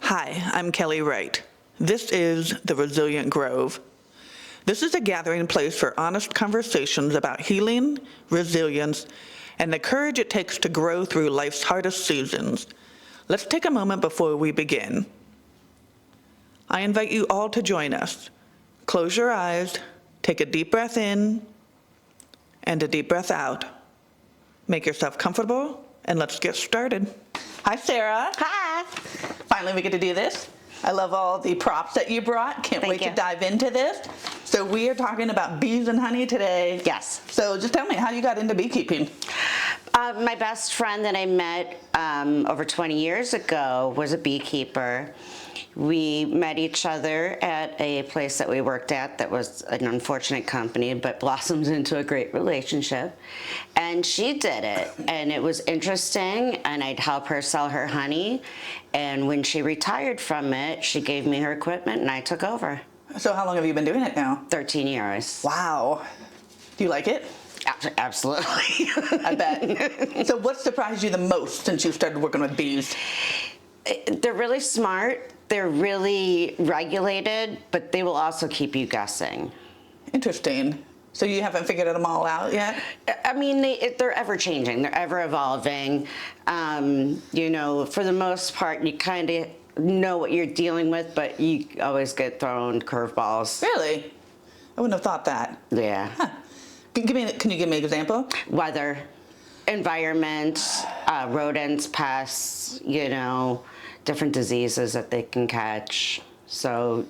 Hi, I'm Kelly Wright. This is The Resilient Grove. This is a gathering place for honest conversations about healing, resilience, and the courage it takes to grow through life's hardest seasons. Let's take a moment before we begin. I invite you all to join us. Close your eyes, take a deep breath in, and a deep breath out. Make yourself comfortable, and let's get started. Hi, Sarah. Hi. Finally, we get to do this. I love all the props that you brought. Can't wait to dive into this. So we are talking about bees and honey today. Yes. So just tell me how you got into beekeeping. My best friend that I met over 20 years ago was a beekeeper. We met each other at a place that we worked at that was an unfortunate company, but blossomed into a great relationship. And she did it, and it was interesting, and I'd help her sell her honey. And when she retired from it, she gave me her equipment, and I took over. So how long have you been doing it now? 13 years. Wow. Do you like it? Absolutely. I bet. So what surprised you the most since you started working with bees? They're really smart. They're really regulated, but they will also keep you guessing. Interesting. So you haven't figured them all out yet? I mean, they're ever changing. They're ever evolving. You know, for the most part, you kind of know what you're dealing with, but you always get thrown curveballs. Really? I wouldn't have thought that. Yeah. Huh. Can you give me an example? Weather, environment, rodents, pests, you know, different diseases that they can catch. So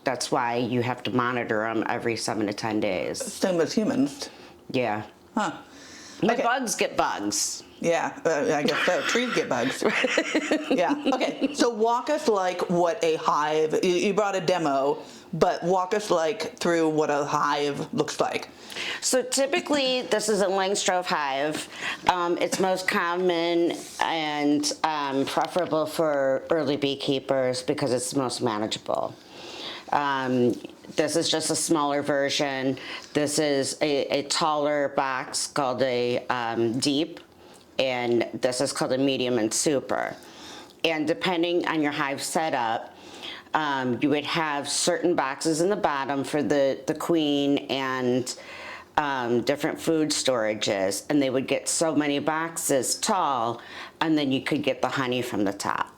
that's why you have to monitor them every 7 to 10 days. Same as humans. Yeah. Huh. But Okay. bugs get bugs. Yeah, I guess so. Trees get bugs. Yeah. Okay. So walk us like what a hive. You brought a demo, but walk us like through what a hive looks like. So typically, this is a Langstroth hive. It's most common and preferable for early beekeepers because it's most manageable. This is just a smaller version. This is a taller box called a deep, and this is called a medium and super. And depending on your hive setup, you would have certain boxes in the bottom for the queen and different food storages, and they would get so many boxes tall, and then you could get the honey from the top.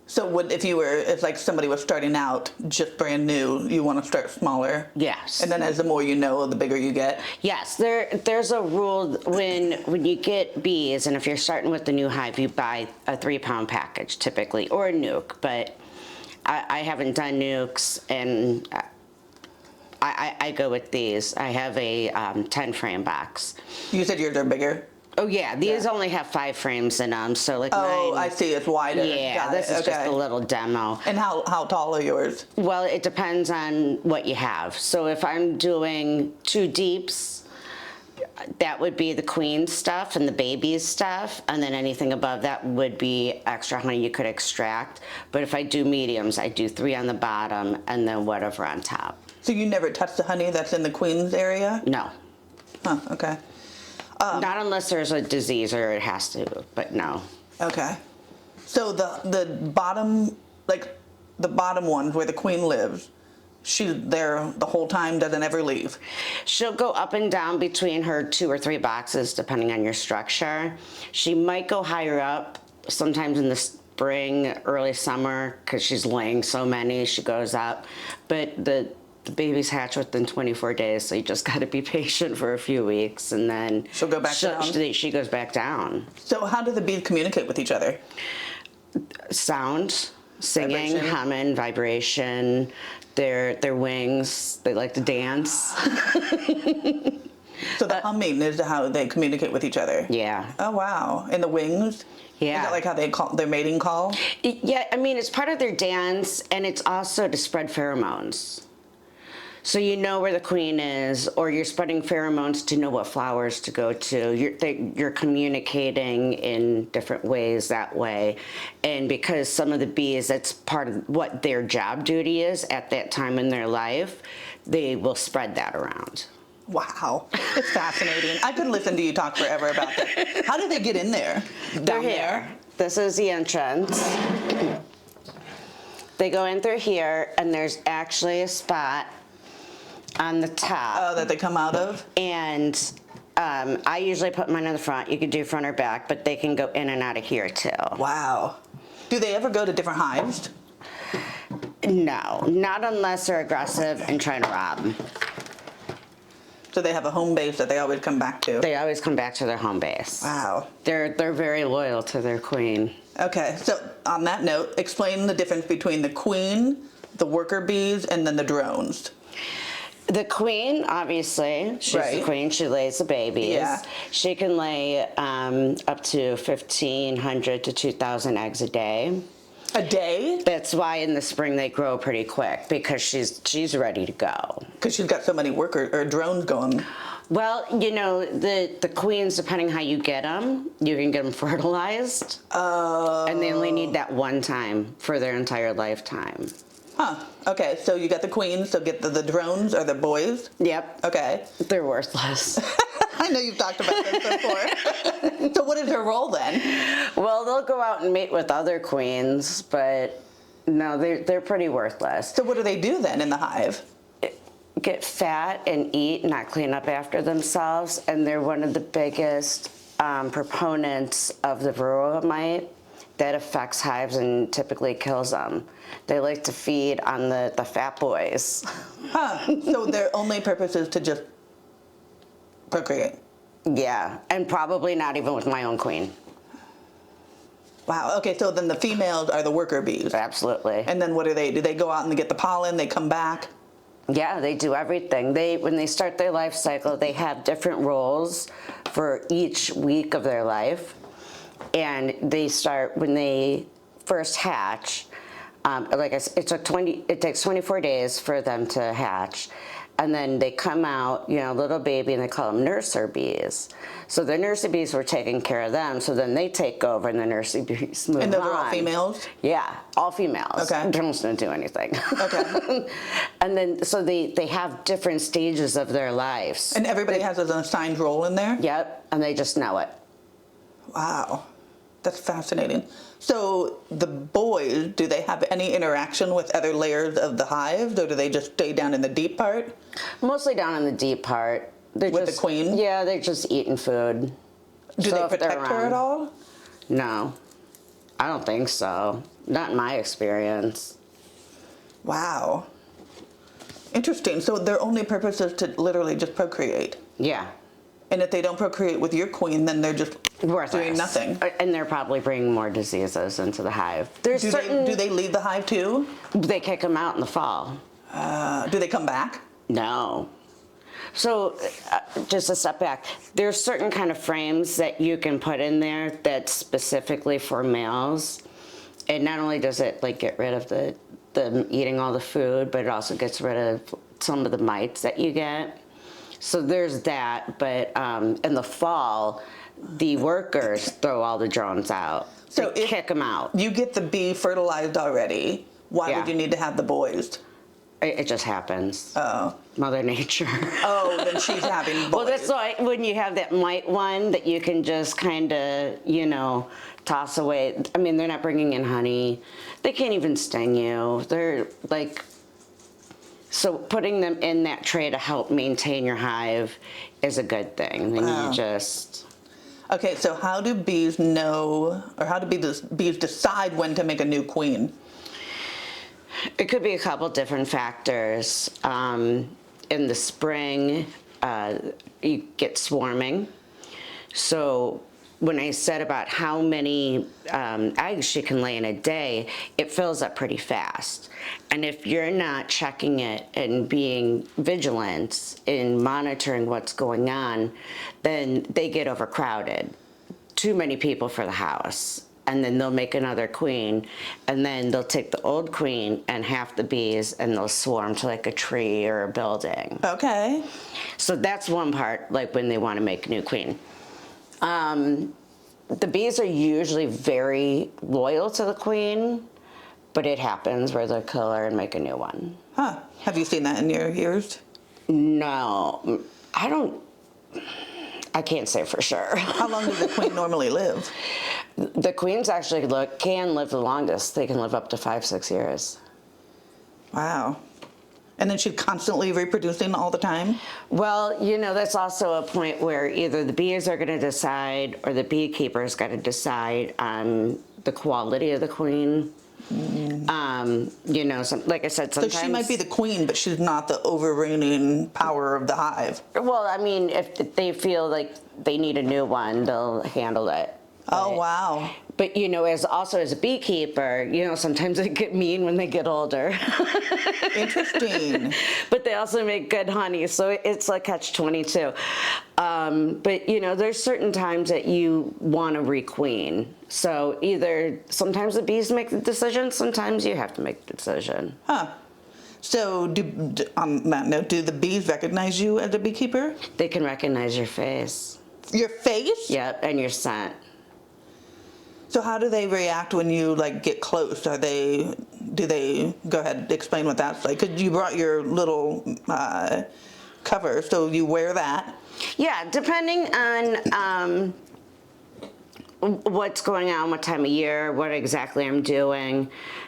So if like somebody was starting out just brand new, you want to start smaller? Yes. And then as the more you know, the bigger you get? Yes, there's a rule when you get bees, and if you're starting with the new hive, you buy a 3-pound package typically, or a nuke, but I haven't done nukes, and I go with these. I have a 10-frame box. You said yours are bigger? Oh yeah, these only have 5 frames in them, so like Oh, mine, I see, it's wider. yeah, Got this it. is just a little demo. And how tall are yours? Well, it depends on what you have. So if I'm doing 2 deeps, that would be the queen stuff and the baby's stuff, and then anything above that would be extra honey you could extract. But if I do mediums, I do 3 on the bottom and then whatever on top. So you never touch the honey that's in the queen's area? No. Huh, okay. Not unless there's a disease or it has to, but no. Okay. So the bottom, like the bottom one where the queen lives, she's there the whole time, doesn't ever leave? She'll go up and down between her 2 or 3 boxes, depending on your structure. She might go higher up, sometimes in the spring, early summer, because she's laying so many, she goes up. But the babies hatch within 24 days, so you just got to be patient for a few weeks, and then she'll go back down? She goes back down. So how do the bees communicate with each other? Sound, singing, Vibration. humming, vibration, their wings, they like to dance. So the humming is how they communicate with each other? Yeah. Oh, wow. And the wings? Yeah. Is that like how they call their mating call? Yeah, I mean, it's part of their dance, and it's also to spread pheromones. So you know where the queen is, or you're spreading pheromones to know what flowers to go to. You're communicating in different ways that way. And because some of the bees, that's part of what their job duty is at that time in their life, they will spread that around. Wow, it's fascinating. I could listen to you talk forever about that. How do they get in there? Their hair. This is the entrance. They go in through here, and there's actually a spot on the top. Oh, that they come out of? And I usually put mine in the front. You could do front or back, but they can go in and out of here too. Wow. Do they ever go to different hives? No, not unless they're aggressive and trying to rob. So they have a home base that they always come back to? They always come back to their home base. Wow. They're very loyal to their queen. Okay, so on that note, explain the difference between the queen, the worker bees, and then the drones. The queen, obviously, she's the Right. queen. She lays the babies. Yeah. She can lay up to 1,500 to 2,000 eggs a day. A day? That's why in the spring they grow pretty quick, because she's ready to go. Because she's got so many worker or drones going. Well, you know, the queens, depending how you get them, you can get them fertilized. And they only need that one time for their entire lifetime. Huh. Okay, so you got the queens, so get the drones or the boys? Yep. Okay. They're worthless. I know you've talked about this before. So what is her role then? Well, they'll go out and mate with other queens, but no, they're pretty worthless. So what do they do then in the hive? Get fat and eat, not clean up after themselves, and they're one of the biggest proponents of the varroa mite that affects hives and typically kills them. They like to feed on the fat boys. Huh. So their only purpose is to just procreate? Yeah, and probably not even with my own queen. Wow. Okay, so then the females are the worker bees. Absolutely. And then what do? Do they go out and get the pollen? They come back? Yeah, they do everything. When they start their life cycle, they have different roles for each week of their life. And they start when they first hatch. Like I said, it takes 24 days for them to hatch. And then they come out, little baby, and they call them nurser bees. So the nurser bees were taking care of them, so then they take over, and the nurser bees move on. And those are all females? Yeah, all females. Okay. Drones don't do anything. Okay. And then, so they have different stages of their lives. And everybody has an assigned role in there? Yep, and they just know it. Wow. That's fascinating. So the boys, do they have any interaction with other layers of the hive, or do they just stay down in the deep part? Mostly down in the deep part. They're With just, the queen? Yeah, they're just eating food. Do So they if they're protect her at around- all? No, I don't think so. Not in my experience. Wow. Interesting. So their only purpose is to literally just procreate. Yeah. And if they don't procreate with your queen, then they're just Worthless. doing nothing. And they're probably bringing more diseases into the hive. There's Do they leave the hive too? They kick them out in the fall. Do they come back? No. So, just a step back. There's certain kind of frames that you can put in there that's specifically for males. And not only does it get rid of the eating all the food, but it also gets rid of some of the mites that you get. So there's that, but in the fall, the workers throw all the drones out. So They kick them out. You get the bee fertilized already. Why Yeah. would you need to have the boys? It just happens. Oh. Mother Nature. Oh, then she's having boys. Well, that's why when you have that mite one that you can just kind of, toss away. I mean, they're not bringing in honey. They can't even sting you. They're so putting them in that tray to help maintain your hive is a good thing. And then Wow. you just... Okay, so how do bees know, or how do bees decide when to make a new queen? It could be a couple different factors. In the spring, you get swarming. So when I said about how many eggs she can lay in a day, it fills up pretty fast. And if you're not checking it and being vigilant in monitoring what's going on, then they get overcrowded. Too many people for the house. And then they'll make another queen, and then they'll take the old queen and half the bees, and they'll swarm to a tree or a building. Okay. So that's one part, when they want to make a new queen. The bees are usually very loyal to the queen, but it happens where they'll kill her and make a new one. Huh. Have you seen that in your years? No, I can't say for sure. How long does the queen normally live? The queens actually can live the longest. They can live up to 5-6 years. Wow. And then she's constantly reproducing all the time? Well, that's also a point where either the bees are going to decide or the beekeeper's got to decide on the quality of the queen. Like I said, sometimes... So she might be the queen, but she's not the overreigning power of the hive. Well, I mean, if they feel like they need a new one, they'll handle it. Oh, wow. But, as a beekeeper, sometimes they get mean when they get older. Interesting. But they also make good honey, so it's like catch-22. But, there's certain times that you want to requeen. So sometimes the bees make the decision, sometimes you have to make the decision. Huh. So on that note, do the bees recognize you as a beekeeper? They can recognize your face. Your face? Yep, and your scent. So how do they react when you get close? Do they go ahead, explain what that's like? Because you brought your little cover, so you wear that. Yeah, depending on what's going on, what time of year, what exactly I'm doing.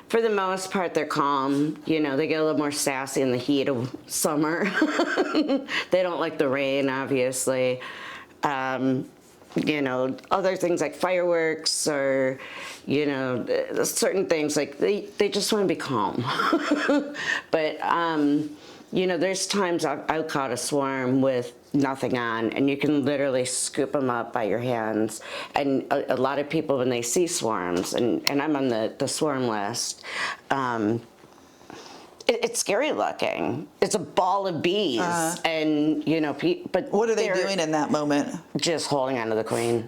For the most part, they're calm. They get a little more sassy in the heat of summer. They don't like the rain, obviously. Other things like fireworks or, certain things, they just want to be calm. But, there's times I've caught a swarm with nothing on, and you can literally scoop them up by your hands. And a lot of people, when they see swarms, and I'm on the swarm list, it's scary looking. It's a ball of bees, and but what are they doing in that moment? Just holding onto the queen.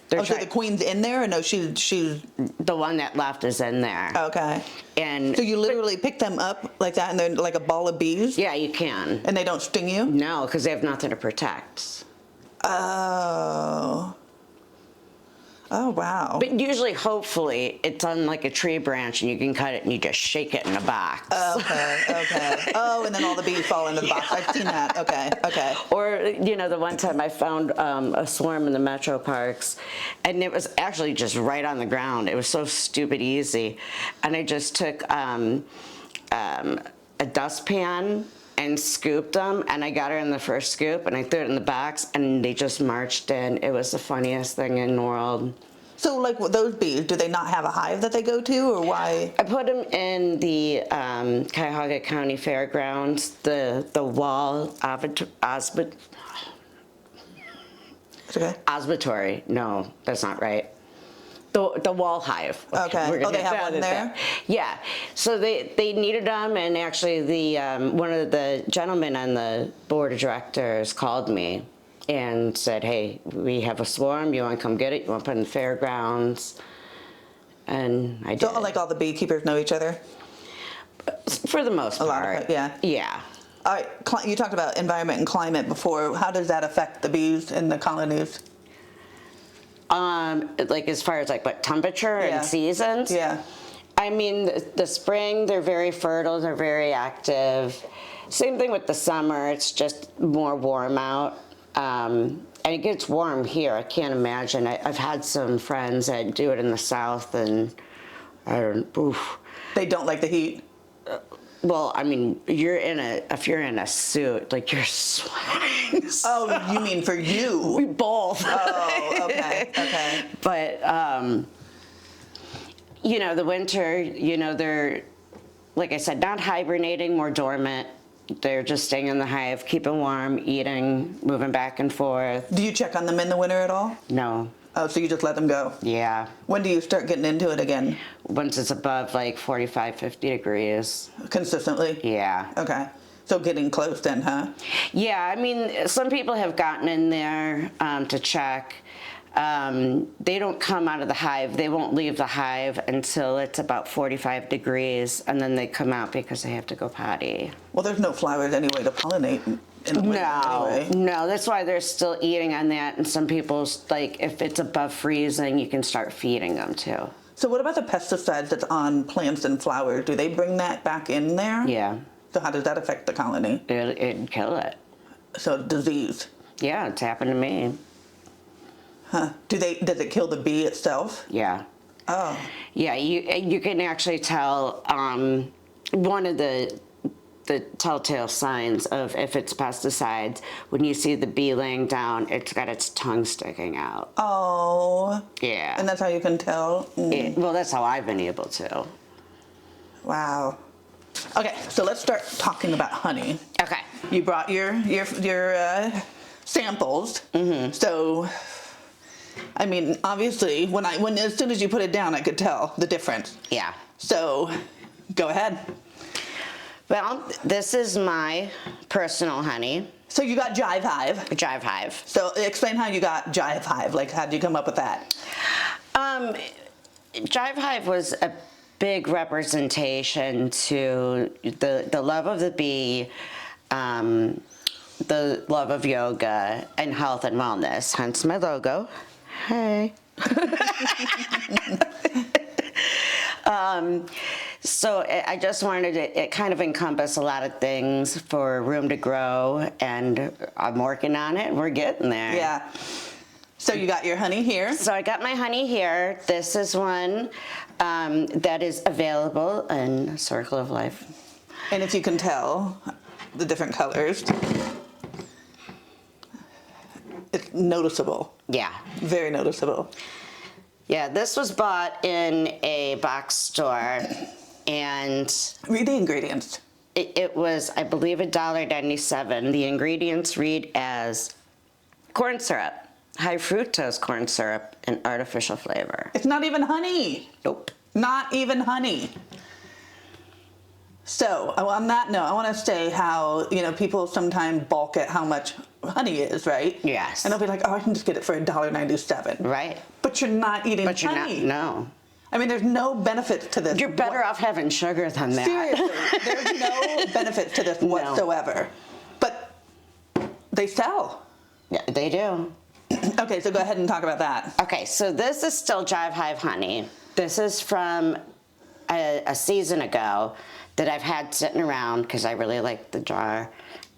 So the queen's in there, or no? She's the one that left is in there. Okay. And so you literally pick them up like that, and they're like a ball of bees. Yeah, you can. And they don't sting you? No, because they have nothing to protect. Oh. Oh, wow. But usually, hopefully, it's on a tree branch and you can cut it and you just shake it in a box. Okay. Oh, and then all the bees fall into the box. I've seen that. Okay. Or, the one time I found a swarm in the metro parks, and it was actually just right on the ground. It was so stupid easy. And I just took a dustpan and scooped them, and I got her in the first scoop, and I threw it in the box, and they just marched in. It was the funniest thing in the world. So, those bees, do they not have a hive that they go to, or why? I put them in the Cuyahoga County Fairgrounds, the wall osbitory. No, that's not right. The wall hive. Okay. Oh, they have one there? Yeah. So they needed them, and actually one of the gentlemen on the board of directors called me and said, "Hey, we have a swarm. You want to come get it? You want to put it in the fairgrounds?" And I did. So, all the beekeepers know each other? For the most part. A lot of it, yeah. Yeah. All right. You talked about environment and climate before. How does that affect the bees in the colonies? As far as what temperature and seasons? Yeah. I mean, the spring, they're very fertile, they're very active. Same thing with the summer, it's just more warm out. And it gets warm here, I can't imagine. I've had some friends that do it in the south, and They don't like the heat? Well, I mean, if you're in a suit, you're sweating. Oh, you mean for you? We both. Oh, okay. But, the winter, they're, like I said, not hibernating, more dormant. They're just staying in the hive, keeping warm, eating, moving back and forth. Do you check on them in the winter at all? No. Oh, so you just let them go? Yeah. When do you start getting into it again? Once it's above 45, 50 degrees. Consistently? Yeah. Okay. So getting close then, huh? Yeah, I mean, some people have gotten in there to check. They don't come out of the hive. They won't leave the hive until it's about 45 degrees, and then they come out because they have to go potty. Well, there's no flowers anyway to pollinate in the winter anyway. No, that's why they're still eating on that, and some people, if it's above freezing, you can start feeding them too. So what about the pesticides that's on plants and flowers? Do they bring that back in there? Yeah. So how does that affect the colony? It'd kill it. So disease? Yeah, it's happened to me. Does it kill the bee itself? Yeah. Oh. Yeah, you can actually tell one of the telltale signs of if it's pesticides, when you see the bee laying down, it's got its tongue sticking out. Oh. Yeah. And that's how you can tell? Well, that's how I've been able to. Wow. Okay, so let's start talking about honey. Okay. You brought your samples. Mm-hmm. So, I mean, obviously, when as soon as you put it down, I could tell the difference. Yeah. So, go ahead. Well, this is my personal honey. So you got Jive Hive. Jive Hive. So explain how you got Jive Hive. Like, how did you come up with that? Jive Hive was a big representation to the love of the bee, the love of yoga, and health and wellness, hence my logo. Hey. So I just wanted it kind of encompass a lot of things for room to grow, and I'm working on it, and we're getting there. Yeah. So you got your honey here. So I got my honey here. This is one that is available in Circle of Life. And if you can tell the different colors, it's noticeable. Yeah. Very noticeable. Yeah, this was bought in a box store, and Read the ingredients. it was, I believe, $1.97. The ingredients read as corn syrup, high fructose corn syrup, and artificial flavor. It's not even honey. Nope. Not even honey. So, on that note, I want to say how, people sometimes balk at how much honey is, right? Yes. And they'll be like, oh, I can just get it for $1.97. Right. But you're not eating But you're honey. not, no. I mean, there's no benefits to this. You're better off having sugar than that. Seriously, there's no benefits to this whatsoever. But they sell. Yeah, they do. Okay, so go ahead and talk about that. Okay, so this is still Jive Hive honey. This is from a season ago that I've had sitting around because I really liked the jar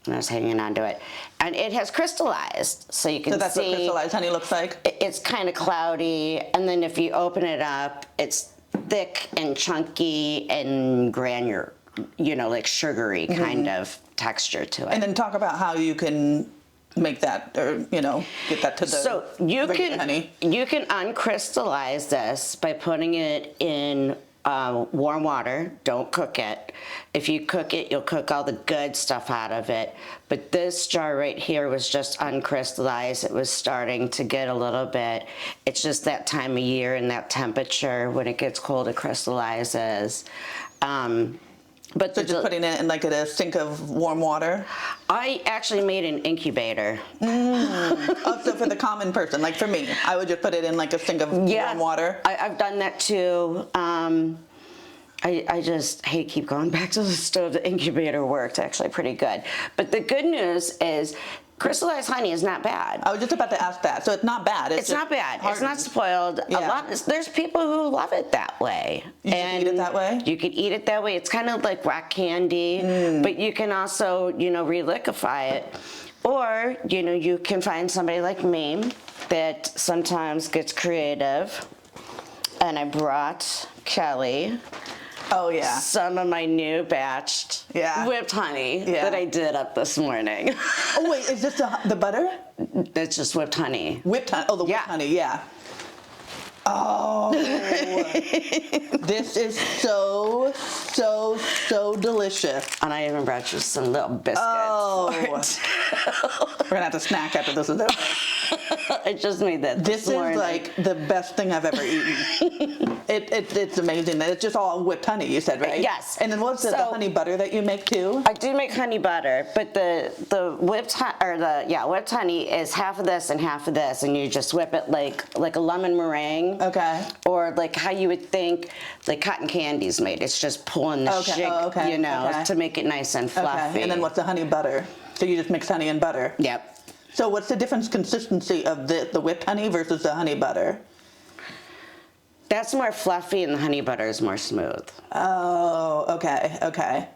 and I was hanging on to it. And it has crystallized, so you can see. So that's what crystallized honey looks like? It's kind of cloudy, and then if you open it up, it's thick and chunky and granular, like sugary kind of texture to it. And then talk about how you can make that, or get that to the So you regular honey. You can uncrystallize this by putting it in warm water. Don't cook it. If you cook it, you'll cook all the good stuff out of it. But this jar right here was just uncrystallized. It was starting to get a little bit. It's just that time of year and that temperature. When it gets cold, it crystallizes. But So just putting it in like a sink of warm water? I actually made an incubator. Oh, so for the common person, like for me, I would just put it in like a sink of warm water? I've done that too. I just hate to keep going back to the stove. The incubator worked actually pretty good. But the good news is crystallized honey is not bad. I was just about to ask that. So it's not bad. It's not bad. It's not spoiled. Yeah. There's people who love it that way. You can eat it that way? You could eat it that way. It's kind of like rock candy, but you can also, reliquify it. Or, you can find somebody like me that sometimes gets creative. And I brought Kelly some of my new batched whipped honey that I did up this morning. Oh, wait, is this the butter? It's just whipped honey. Whipped honey. Oh, the whipped honey, yeah. Oh, this is so delicious. And I even brought you some little biscuits. Oh, we're gonna have to snack after this is over. I just made that This morning. is like the best thing I've ever eaten. It's amazing. It's just all whipped honey, you said, right? Yes. And then what's the honey butter that you make too? I do make honey butter, but the whipped honey is half of this and half of this, and you just whip it like a lemon meringue. Okay. Or like how you would think like cotton candy's made. It's just pulling the to make it nice and fluffy. Okay. And then what's the honey butter? So you just mix honey and butter? Yep. So what's the difference consistency of the whipped honey versus the honey butter? That's more fluffy and the honey butter is more smooth. Oh, okay.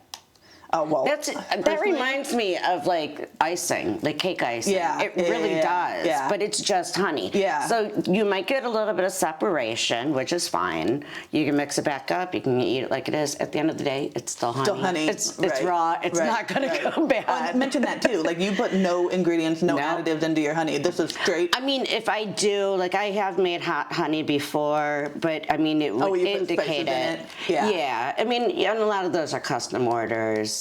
Oh, well. That reminds me of like icing, like cake icing. Yeah, It really does. yeah. But it's just honey. Yeah. So you might get a little bit of separation, which is fine. You can mix it back up. You can eat it like it is. At the end of the day, it's still honey. Still honey. It's Right. raw. It's not going to go bad. Oh, mention that too. Like you put no ingredients, no additives into your honey. This is straight. I mean, if I do, like I have made hot honey before, but I mean, it would you put spices indicate in it. it? Yeah. Yeah. I mean, and a lot of those are custom orders.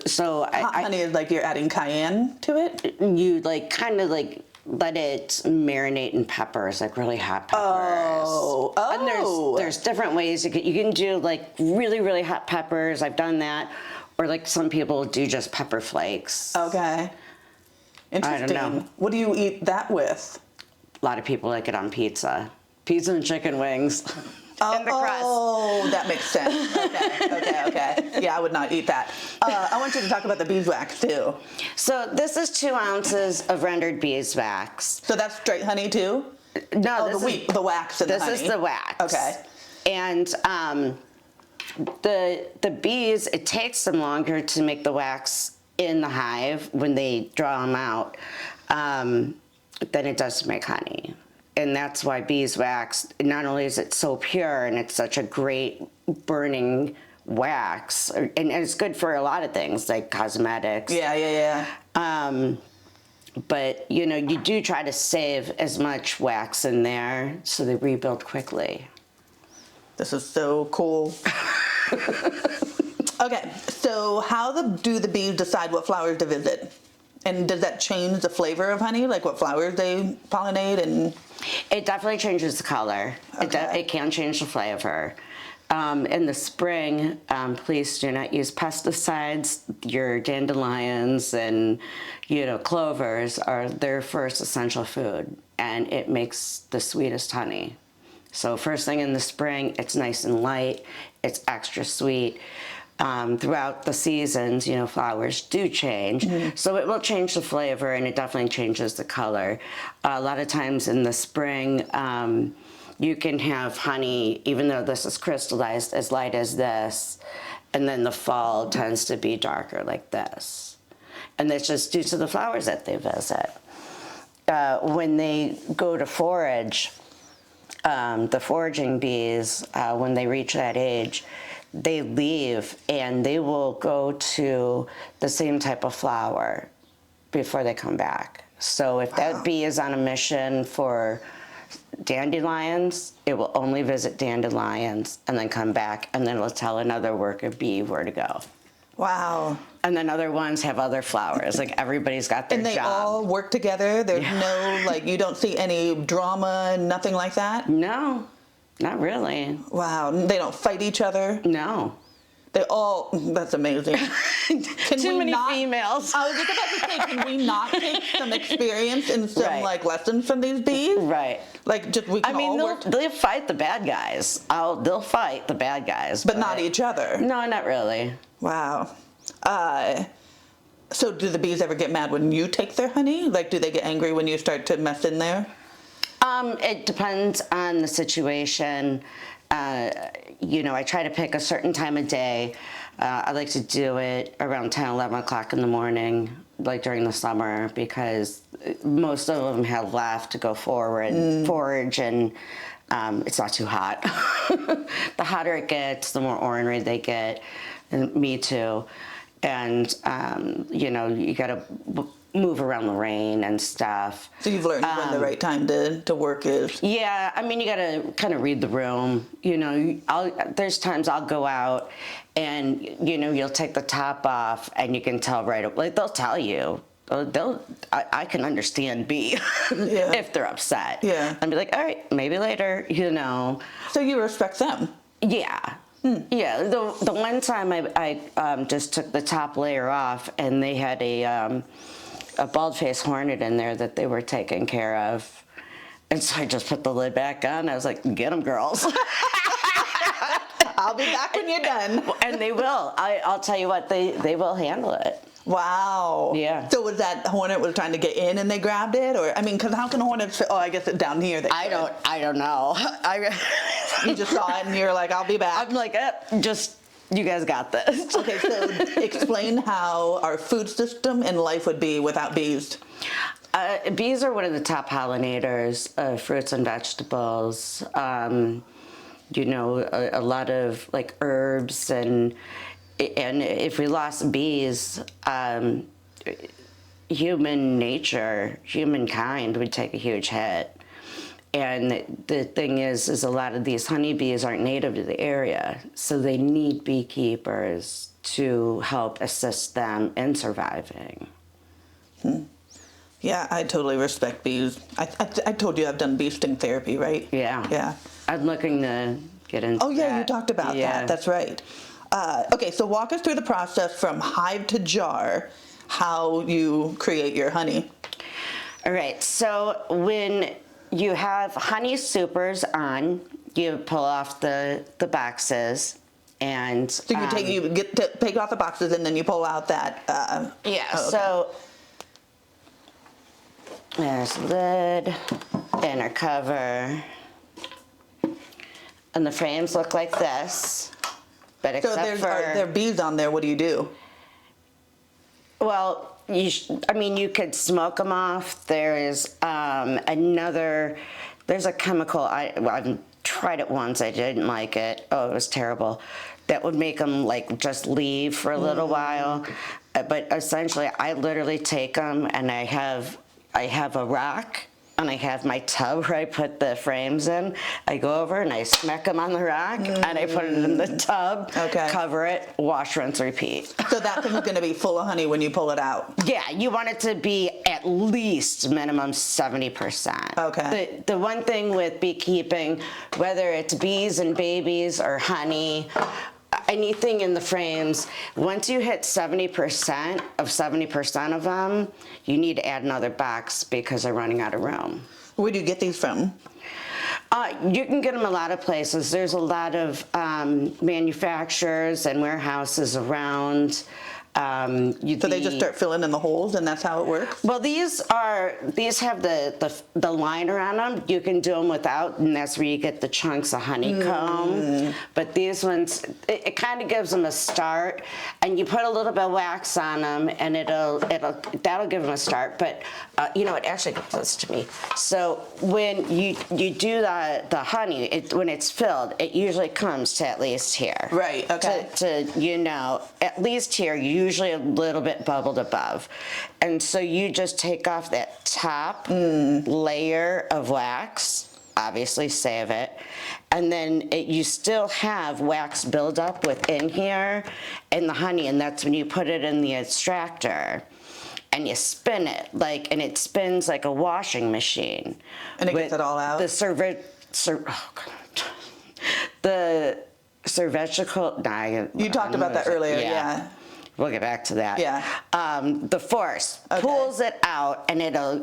So Hot honey is like you're adding cayenne to it? you like kind of like let it marinate in peppers, like really hot peppers. And there's different ways you can do like really, really hot peppers. I've done that. Or like some people do just pepper flakes. Okay. Interesting. I don't know. What do you eat that with? A lot of people like it on pizza. Pizza and chicken wings. In the crust. Oh, that makes sense. Okay. Yeah, I would not eat that. I want you to talk about the beeswax too. So this is 2 ounces of rendered beeswax. So that's straight honey too? No, Oh, the wax and the honey. This is the wax. Okay. And the bees, it takes them longer to make the wax in the hive when they draw them out than it does to make honey. And that's why beeswax, not only is it so pure and it's such a great burning wax, and it's good for a lot of things like cosmetics. Yeah. But, you know, you do try to save as much wax in there so they rebuild quickly. This is so cool. Okay, so how do the bees decide what flowers to visit? And does that change the flavor of honey, like what flowers they pollinate? And it definitely changes the color. Okay. It can change the flavor. In the spring, please do not use pesticides. Your dandelions and clovers are their first essential food, and it makes the sweetest honey. So first thing in the spring, it's nice and light. It's extra sweet. Throughout the seasons, flowers do change. Mm-hmm. So it will change the flavor, and it definitely changes the color. A lot of times in the spring, you can have honey, even though this is crystallized, as light as this, and then the fall tends to be darker like this. And that's just due to the flowers that they visit. When they go to forage, the foraging bees, when they reach that age, they leave and they will go to the same type of flower before they come back. So if that bee is on a mission for dandelions, it will only visit dandelions and then come back, and then it'll tell another worker bee where to go. wow. And then other ones have other flowers. Like everybody's got their And they job. all work together? There's no, you don't see any drama, nothing like that? No, not really. Wow. They don't fight each other? No. They all, that's amazing. Too many females. I was just about to say, can we not take some experience and some Right. lessons from these bees? Right. We can all work, they'll fight the bad guys. They'll fight the bad guys. but not each other. No, not really. Wow. So do the bees ever get mad when you take their honey? Do they get angry when you start to mess in there? It depends on the situation. I try to pick a certain time of day. I like to do it around 10, 11 o'clock in the morning, during the summer, because most of them have left to go forward, forage, and it's not too hot. The hotter it gets, the more ornery they get, and me too. And, you got to move around the rain and stuff. So you've learned when the right time to work is. Yeah, you got to kind of read the room. There's times I'll go out and, you'll take the top off and you can tell right away. They'll tell you. I can understand B if they're upset. Yeah. And be like, all right, maybe later, So you respect them? Yeah. Yeah, the one time I just took the top layer off and they had a bald-faced hornet in there that they were taking care of. And so I just put the lid back on. I was like, get them, girls. I'll be back when you're done. And they will. I'll tell you what, they will handle it. Wow. Yeah. So was that hornet was trying to get in and they grabbed it? Or, because how can hornets fit? Oh, I guess it's down here. I don't know. You just saw it and you're like, I'll be back. I'm like, just You guys got this. Okay, so explain how our food system and life would be without bees. Bees are one of the top pollinators of fruits and vegetables. You know, a lot of like herbs and if we lost bees, humankind would take a huge hit. And the thing is a lot of these honeybees aren't native to the area, so they need beekeepers to help assist them in surviving. Yeah, I totally respect bees. I told you I've done bee sting therapy, right? Yeah. Yeah. I'm looking to get into Oh, yeah, that. you talked about Yeah. that. That's right. Okay, so walk us through the process from hive to jar, how you create your honey. All right, so when you have honey supers on, you pull off the boxes and... So you get to take off the boxes and then you pull out that... yeah, okay. So there's the lid, inner cover, and the frames look like this, but So except for... are there bees on there? What do you do? Well, you could smoke them off. There is there's a chemical, I've tried it once, I didn't like it. Oh, it was terrible. That would make them like just leave for a little while. But essentially, I literally take them and I have a rack and I have my tub where I put the frames in. I go over and I smack them on the rack and I put it in the tub, cover it, wash, rinse, repeat. So that thing is going to be full of honey when you pull it out? Yeah, you want it to be at least minimum 70%. Okay. The one thing with beekeeping, whether it's bees and babies or honey, anything in the frames, once you hit 70% of them, you need to add another box because they're running out of room. Where do you get these from? You can get them a lot of places. There's a lot of manufacturers and warehouses around. So they just start filling in the holes and that's how it works? Well, these have the liner on them. You can do them without, and that's where you get the chunks of honeycomb. But these ones, it kind of gives them a start, and you put a little bit of wax on them, and that'll give them a start. But you know, it actually gives this to me. So when you do the honey, when it's filled, it usually comes to at least here. Right. Okay. To you know, at least here. Usually a little bit bubbled above. And so you just take off that top layer of wax, obviously save it, and then you still have wax buildup within here in the honey, and that's when you put it in the extractor and you spin it, and it spins like a washing machine. And it gets it all out? The cervical, you talked about that earlier, yeah. We'll get back to that. Yeah. The force pulls it out, and it'll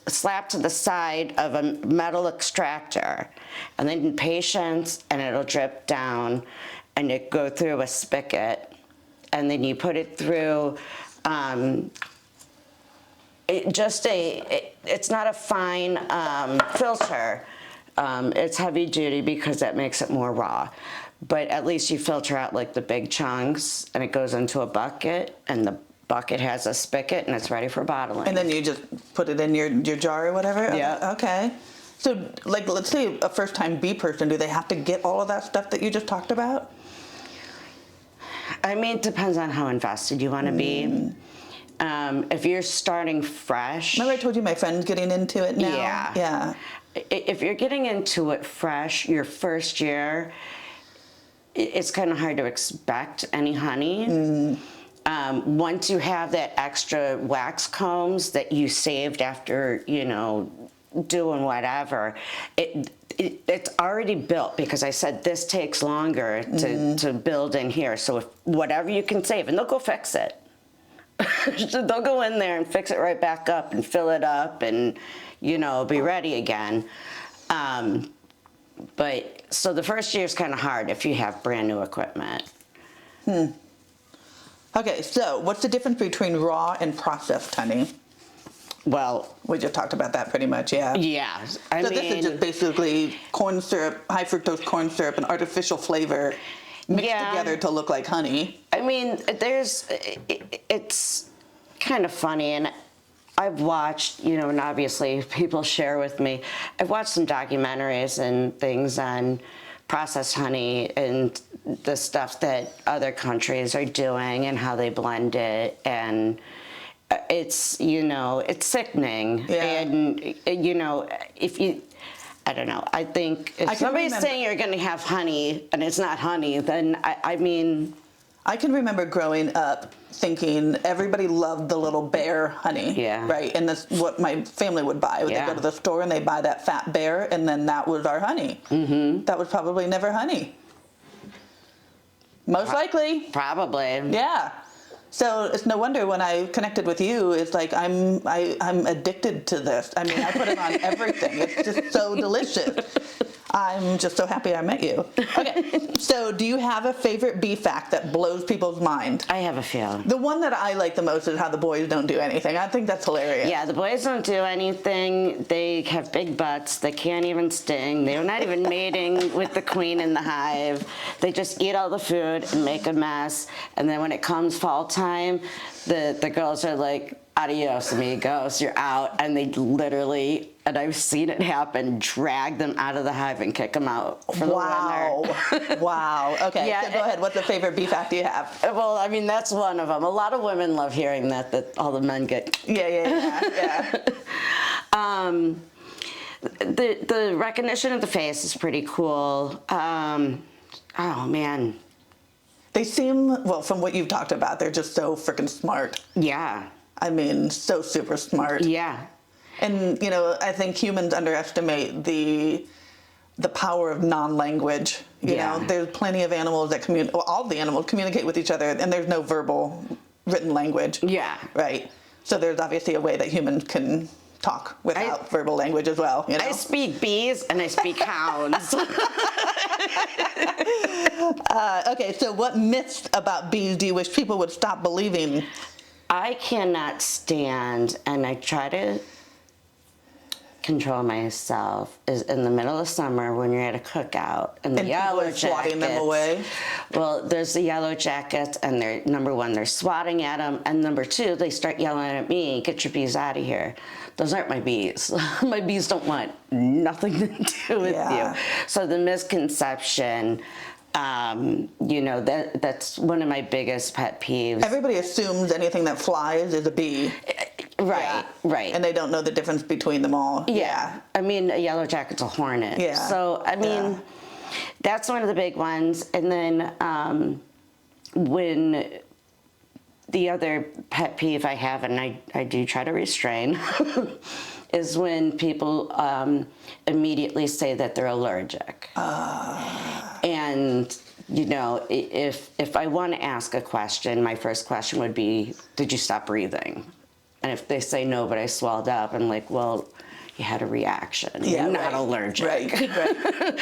slap to the side of a metal extractor, and then patience, and it'll drip down, and it go through a spigot, and then you put it through. It's not a fine filter. It's heavy duty because that makes it more raw. But at least you filter out like the big chunks, and it goes into a bucket, and the bucket has a spigot, and it's ready for bottling. And then you just put it in your jar or whatever? Yeah. Okay. So, let's say a first-time bee person, do they have to get all of that stuff that you just talked about? I mean, it depends on how invested you want to be. If you're starting fresh... Remember I told you my friend's getting into it now? Yeah. Yeah. If you're getting into it fresh, your first year... It's kind of hard to expect any honey. Once you have that extra wax combs that you saved after, you know, doing whatever, it's already built, because I said this takes longer to build in here. So if whatever you can save, and they'll go fix it. They'll go in there and fix it right back up and fill it up and, you know, be ready again. But so the first year is kind of hard if you have brand new equipment. Okay, so what's the difference between raw and processed honey? Well, we just talked about that pretty much, yeah. Yeah. This is just basically corn syrup, high fructose corn syrup, and artificial flavor. mixed Yeah. together to look like honey. I mean, it's kind of funny, and I've watched, and obviously people share with me, I've watched some documentaries and things on processed honey and the stuff that other countries are doing and how they blend it, and it's, it's sickening. Yeah. And, if you, I don't know, I think if somebody's saying you're going to have honey and it's not honey, then I mean... I can remember growing up thinking everybody loved the little bear honey, Yeah. right? And that's what my family would buy. They Yeah. go to the store and they buy that fat bear, and then that was our honey. Mm-hmm. That was probably never honey. Most likely. Probably. Yeah. So it's no wonder when I connected with you, it's like I'm addicted to this. I mean, I put it on everything. It's just so delicious. I'm just so happy I met you. Okay, so do you have a favorite bee fact that blows people's mind? I have a few. The one that I like the most is how the boys don't do anything. I think that's hilarious. Yeah, the boys don't do anything. They have big butts. They can't even sting. They're not even mating with the queen in the hive. They just eat all the food and make a mess. And then when it comes fall time, the girls are like, adios, amigos, you're out. And they literally, and I've seen it happen, drag them out of the hive and kick them out for the winter. Wow. Okay, Yeah, so go ahead. What's the favorite bee fact you have? Well, I mean, that's one of them. A lot of women love hearing that all the men get. Yeah. The recognition of the face is pretty cool. Oh, man. They seem, well, from what you've talked about, they're just so freaking smart. Yeah. I mean, so super smart. Yeah. And, I think humans underestimate the power of non-language. You know, there's plenty of animals that all the animals communicate with each other, and there's no verbal written language. Yeah. Right. So there's obviously a way that humans can talk without verbal language as well. I speak bees and I speak hounds. Okay, so what myths about bees do you wish people would stop believing? I cannot stand, and I try to control myself, is in the middle of summer when you're at a cookout and the yellow jackets. Swatting them away. Well, there's the yellow jackets, and they're number one, they're swatting at them, and number two, they start yelling at me, "Get your bees out of here." Those aren't my bees. My bees don't want nothing to do with you. So the misconception. That's one of my biggest pet peeves. Everybody assumes anything that flies is a bee. Right, right. And they don't know the difference between them all. Yeah. I mean, a yellow jacket's a hornet. Yeah. So, I mean, that's one of the big ones. And then when the other pet peeve I have, and I do try to restrain, is when people immediately say that they're allergic. And, if I want to ask a question, my first question would be, did you stop breathing? And if they say no, but I swelled up, I'm like, well, you had a reaction. Yeah, You're not allergic. Right.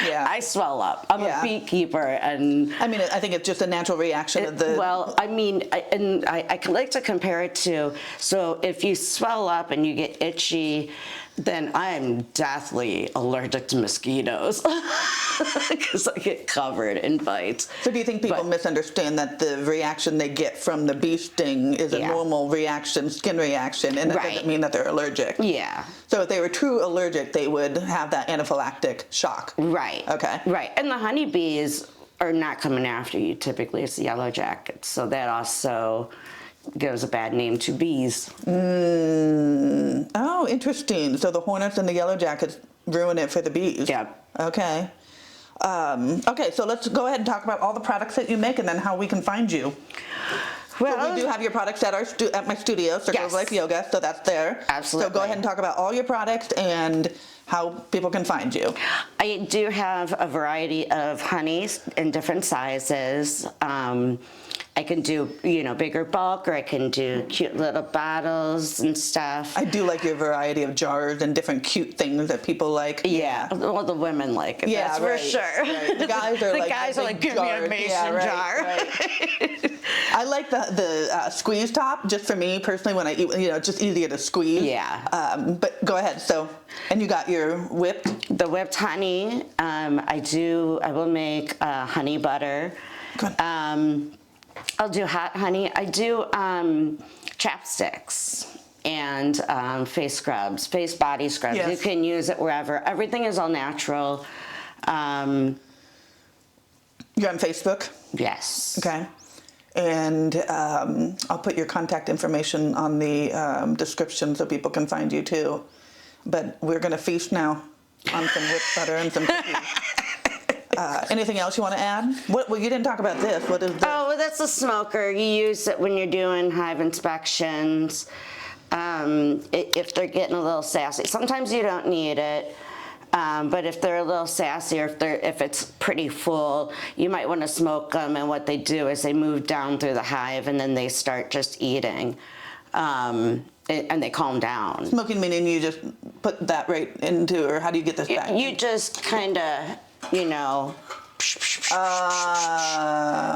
Yeah. I swell up. I'm a beekeeper, and I mean, I think it's just a natural reaction of the. Well, I mean, I like to compare it to, so if you swell up and you get itchy, then I'm deathly allergic to mosquitoes because I get covered in bites. So do you think people misunderstand that the reaction they get from the bee sting is a normal reaction, skin reaction, and that doesn't mean that they're allergic? Yeah. So if they were true allergic, they would have that anaphylactic shock. Right. Okay. Right. And the honeybees are not coming after you. Typically, it's the yellow jackets. So that also gives a bad name to bees. Oh, interesting. So the hornets and the yellow jackets ruin it for the bees. Yeah. Okay. Okay, so let's go ahead and talk about all the products that you make and then how we can find you. Well, so we do have your products at at my studio, Circle of Life Yoga, so that's there. Absolutely. So go ahead and talk about all your products and how people can find you. I do have a variety of honeys in different sizes. I can do, bigger bulk, or I can do cute little bottles and stuff. I do like your variety of jars and different cute things that people like. Yeah, well, the women like it, that's for sure. Right. The guys are like, give me a mason jar. Right. I like the squeeze top, just for me personally, when I eat, it's just easier to squeeze. Yeah. But go ahead, and you got your whipped? The whipped honey, I will make honey butter. Good. I'll do hot honey. I do chapsticks and face scrubs, face body scrubs. Yes. You can use it wherever. Everything is all natural. You're on Facebook? Yes. Okay. And I'll put your contact information on the description so people can find you too. But we're going to feast now on some whipped butter and some cookies. Anything else you want to add? Well, you didn't talk about this. What is this? Oh, well, that's a smoker. You use it when you're doing hive inspections. If they're getting a little sassy. Sometimes you don't need it. But if they're a little sassy, or if it's pretty full, you might want to smoke them. And what they do is they move down through the hive, and then they start just eating, and they calm down. Smoking meaning you just put that right into, or how do you get this back? You just kind of, and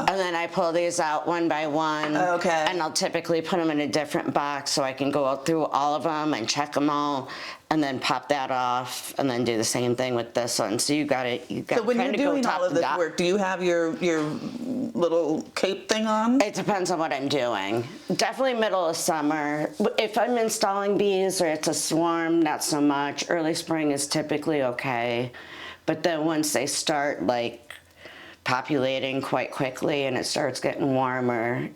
then I pull these out one by one. Okay. And I'll typically put them in a different box so I can go through all of them and check them all, and then pop that off, and then do the same thing with this one. So you got it. So when you're doing all of this work, do you have your little cape thing on? It depends on what I'm doing. Definitely middle of summer. If I'm installing bees or it's a swarm, not so much. Early spring is typically okay. But then once they start like populating quite quickly and it starts getting warmer,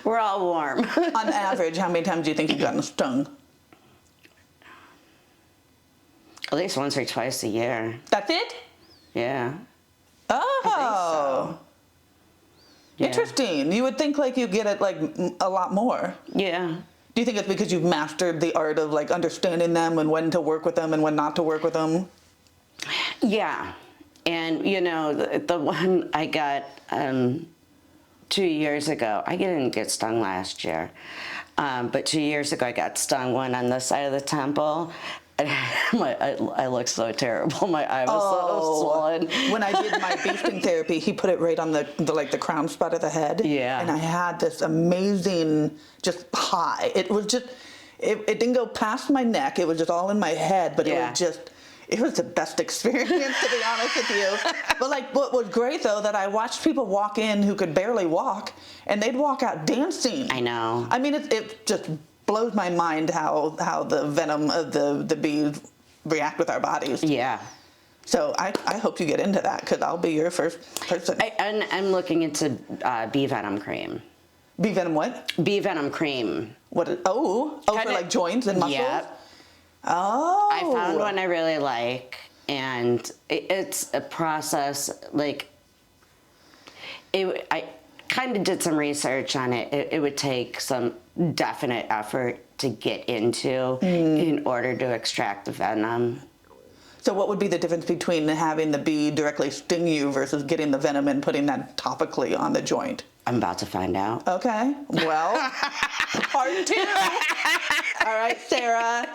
we're all warm. On average, how many times do you think you've gotten stung? At least once or twice a year. That's it? Yeah. Oh. Yeah. Interesting. You would think like you get it like a lot more. Yeah. Do you think it's because you've mastered the art of like understanding them and when to work with them and when not to work with them? Yeah. And the one I got 2 years ago, I didn't get stung last year, but 2 years ago I got stung one on this side of the temple. I looked so terrible. My eye was so swollen. When I did my beasting therapy, he put it right on the crown spot of the head. Yeah. And I had this amazing just high. It was just, it didn't go past my neck. It was just all in my head, but Yeah. it was the best experience, to be honest with you. But like, what was great though, that I watched people walk in who could barely walk, and they'd walk out dancing. I know. I mean, it just blows my mind how the venom of the bees react with our bodies. Yeah. So I hope you get into that, because I'll be your first person. I'm looking into bee venom cream. Bee venom what? Bee venom cream. For like joints and muscles? Yeah. Oh. I found one I really like, and it's a process, like, I kind of did some research on it. It would take some definite effort to get into in order to extract the venom. So what would be the difference between having the bee directly sting you versus getting the venom and putting that topically on the joint? I'm about to find out. Okay. Well, part 2. All right, Sarah.